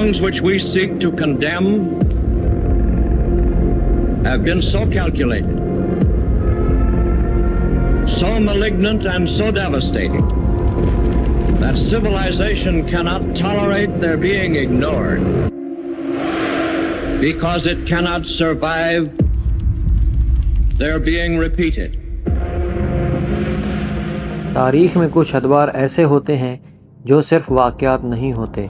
wrongs which we seek to condemn have been so calculated, so malignant and so devastating that civilization cannot tolerate their being ignored, because it cannot survive their being repeated. تاریخ میں کچھ ادوار ایسے ہوتے ہیں جو صرف واقعات نہیں ہوتے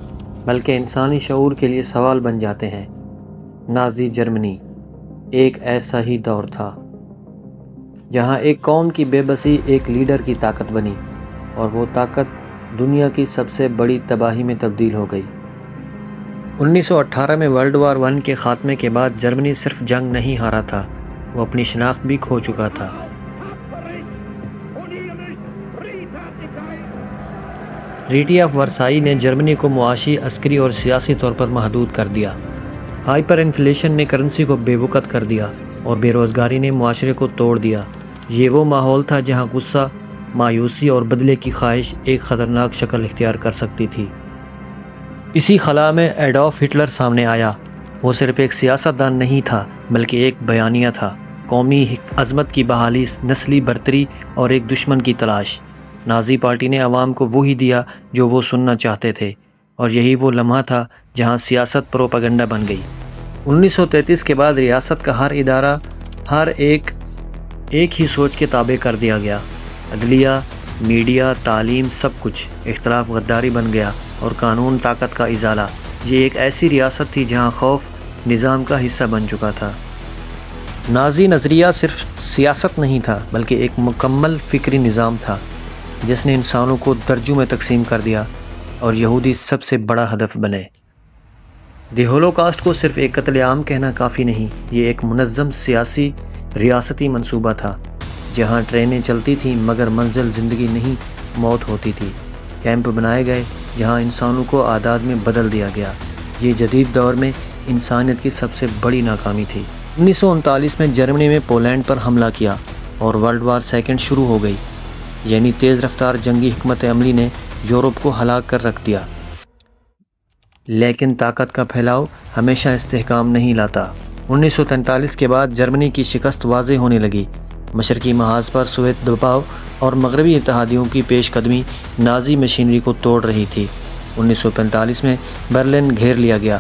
بلکہ انسانی شعور کے لیے سوال بن جاتے ہیں۔ نازی جرمنی ایک ایسا ہی دور تھا جہاں ایک قوم کی بے بسی ایک لیڈر کی طاقت بنی، اور وہ طاقت دنیا کی سب سے بڑی تباہی میں تبدیل ہو گئی۔ 1918 میں ورلڈ وار 1 کے خاتمے کے بعد جرمنی صرف جنگ نہیں ہارا تھا، وہ اپنی شناخت بھی کھو چکا تھا۔ ٹریٹی آف ورسائی نے جرمنی کو معاشی، عسکری اور سیاسی طور پر محدود کر دیا۔ ہائپر انفلیشن نے کرنسی کو بے وقت کر دیا اور بے روزگاری نے معاشرے کو توڑ دیا۔ یہ وہ ماحول تھا جہاں غصہ، مایوسی اور بدلے کی خواہش ایک خطرناک شکل اختیار کر سکتی تھی۔ اسی خلا میں ایڈولف ہٹلر سامنے آیا۔ وہ صرف ایک سیاست دان نہیں تھا بلکہ ایک بیانیہ تھا، قومی عظمت کی بحالی، نسلی برتری اور ایک دشمن کی تلاش۔ نازی پارٹی نے عوام کو وہی دیا جو وہ سننا چاہتے تھے، اور یہی وہ لمحہ تھا جہاں سیاست پروپیگنڈا بن گئی۔ 1933 کے بعد ریاست کا ہر ادارہ، ہر ایک ہی سوچ کے تابع کر دیا گیا۔ عدلیہ، میڈیا، تعلیم، سب کچھ اختلاف غداری بن گیا، اور قانون طاقت کا ازالہ۔ یہ ایک ایسی ریاست تھی جہاں خوف نظام کا حصہ بن چکا تھا۔ نازی نظریہ صرف سیاست نہیں تھا بلکہ ایک مکمل فکری نظام تھا جس نے انسانوں کو درجوں میں تقسیم کر دیا، اور یہودی سب سے بڑا ہدف بنے۔ دی ہولوکاسٹ کو صرف ایک قتل عام کہنا کافی نہیں، یہ ایک منظم سیاسی ریاستی منصوبہ تھا جہاں ٹرینیں چلتی تھیں مگر منزل زندگی نہیں، موت ہوتی تھی۔ کیمپ بنائے گئے جہاں انسانوں کو اعداد میں بدل دیا گیا۔ یہ جدید دور میں انسانیت کی سب سے بڑی ناکامی تھی۔ 1939 میں جرمنی میں پولینڈ پر حملہ کیا اور ورلڈ وار 2 شروع ہو گئی، یعنی تیز رفتار جنگی حکمت عملی نے یورپ کو ہلاک کر رکھ دیا۔ لیکن طاقت کا پھیلاؤ ہمیشہ استحکام نہیں لاتا۔ 1943 کے بعد جرمنی کی شکست واضح ہونے لگی۔ مشرقی محاذ پر سوویت دباؤ اور مغربی اتحادیوں کی پیش قدمی نازی مشینری کو توڑ رہی تھی۔ 1945 میں برلن گھیر لیا گیا،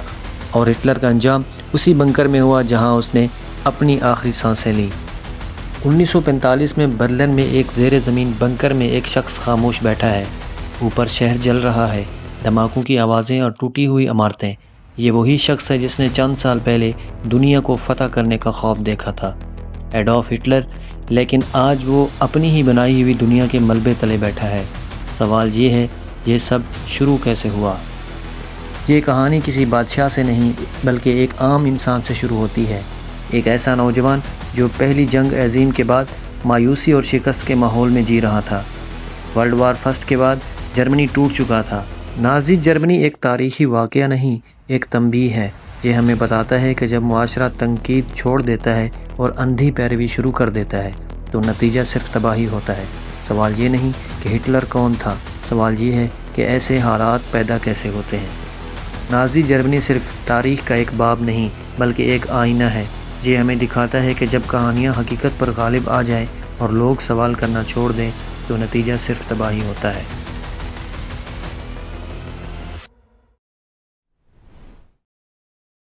اور ہٹلر کا انجام اسی بنکر میں ہوا جہاں اس نے اپنی آخری سانسیں لیں۔ 1945 میں برلن میں ایک زیر زمین بنکر میں ایک شخص خاموش بیٹھا ہے۔ اوپر شہر جل رہا ہے، دھماکوں کی آوازیں اور ٹوٹی ہوئی عمارتیں۔ یہ وہی شخص ہے جس نے چند سال پہلے دنیا کو فتح کرنے کا خوف دیکھا تھا، ایڈولف ہٹلر۔ لیکن آج وہ اپنی ہی بنائی ہوئی دنیا کے ملبے تلے بیٹھا ہے۔ سوال یہ ہے، یہ سب شروع کیسے ہوا؟ یہ کہانی کسی بادشاہ سے نہیں بلکہ ایک عام انسان سے شروع ہوتی ہے۔ ایک ایسا نوجوان جو پہلی جنگ عظیم کے بعد مایوسی اور شکست کے ماحول میں جی رہا تھا۔ ورلڈ وار 1 کے بعد جرمنی ٹوٹ چکا تھا۔ نازی جرمنی ایک تاریخی واقعہ نہیں، ایک تنبیہ ہے۔ یہ ہمیں بتاتا ہے کہ جب معاشرہ تنقید چھوڑ دیتا ہے اور اندھی پیروی شروع کر دیتا ہے تو نتیجہ صرف تباہی ہوتا ہے۔ سوال یہ نہیں کہ ہٹلر کون تھا، سوال یہ ہے کہ ایسے حالات پیدا کیسے ہوتے ہیں۔ نازی جرمنی صرف تاریخ کا ایک باب نہیں بلکہ ایک آئینہ ہے۔ یہ ہمیں دکھاتا ہے کہ جب کہانیاں حقیقت پر غالب آ جائیں اور لوگ سوال کرنا چھوڑ دیں تو نتیجہ صرف تباہی ہوتا ہے۔